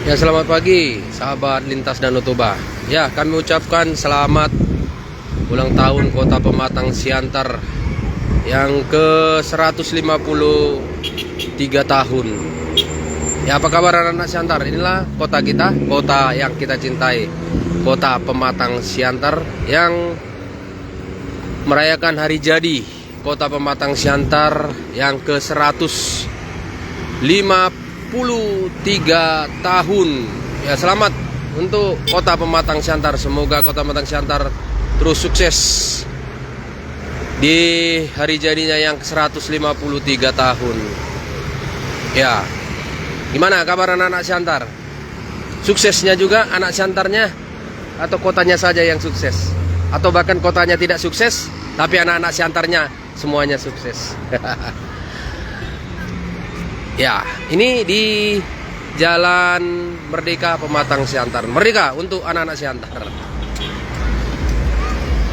Ya, selamat pagi sahabat lintas Danau Toba. Ya, kami ucapkan selamat ulang tahun Kota Pematang Siantar yang ke 153 tahun. Ya, apa kabar anak-anak Siantar? Inilah kota kita, kota yang kita cintai, Kota Pematang Siantar yang merayakan hari jadi Kota Pematang Siantar yang ke 153 tahun. Ya, selamat untuk Kota Pematang Siantar. Semoga Kota Pematang Siantar terus sukses di hari jadinya yang ke 153 tahun. Ya, gimana kabar anak-anak Siantar? Suksesnya juga anak Siantarnya atau kotanya saja yang sukses? Atau bahkan kotanya tidak sukses tapi anak-anak Siantarnya semuanya sukses? Ya, ini di Jalan Merdeka Pematang Siantar. Merdeka untuk anak-anak Siantar.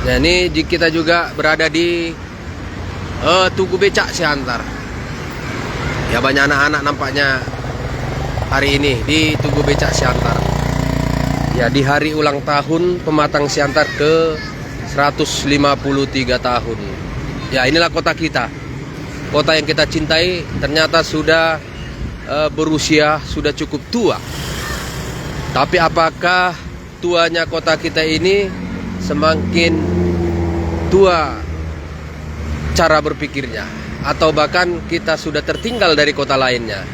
Nah, ini kita juga berada di Tugu Becak Siantar. Ya, banyak anak-anak nampaknya hari ini di Tugu Becak Siantar. Ya, di hari ulang tahun Pematang Siantar ke 153 tahun. Ya, inilah kota kita. Kota yang kita cintai ternyata sudah berusia, sudah cukup tua. Tapi apakah tuanya kota kita ini semakin tua cara berpikirnya, atau bahkan kita sudah tertinggal dari kota lainnya?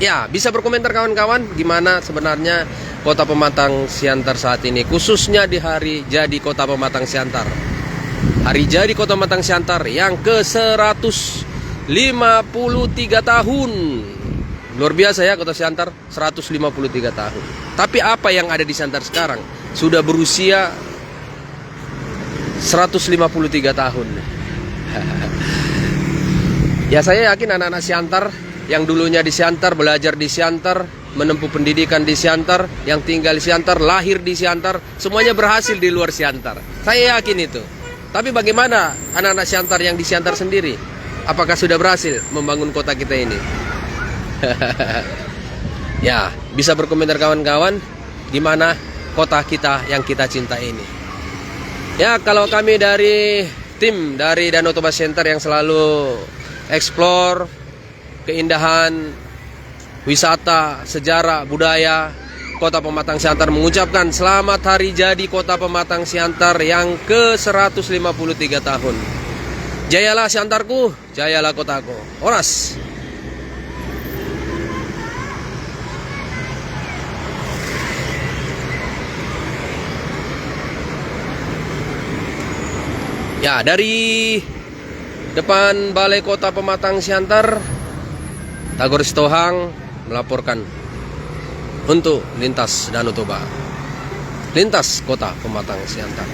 Ya, bisa berkomentar kawan-kawan gimana sebenarnya Kota Pematang Siantar saat ini, khususnya di hari jadi Kota Pematang Siantar. Hari jadi Kota Pematang Siantar yang ke 153 tahun. Luar biasa ya Kota Siantar, 153 tahun. Tapi apa yang ada di Siantar sekarang sudah berusia 153 tahun. Ya, saya yakin anak-anak Siantar yang dulunya di Siantar, belajar di Siantar, menempuh pendidikan di Siantar, yang tinggal di Siantar, lahir di Siantar, semuanya berhasil di luar Siantar. Saya yakin itu. Tapi bagaimana anak-anak Siantar yang di Siantar sendiri? Apakah sudah berhasil membangun kota kita ini? Ya, bisa berkomentar kawan-kawan gimana kota kita yang kita cinta ini. Ya, kalau kami dari tim dari Danau Toba Center yang selalu explore keindahan, wisata, sejarah, budaya Kota Pematang Siantar, mengucapkan selamat hari jadi Kota Pematang Siantar yang ke 153 tahun. Jayalah Siantarku, jayalah kotaku. Oras. Ya, dari depan Balai Kota Pematang Siantar, Tagor Sitohang melaporkan untuk lintas Danau Toba, lintas Kota Pematang Siantar.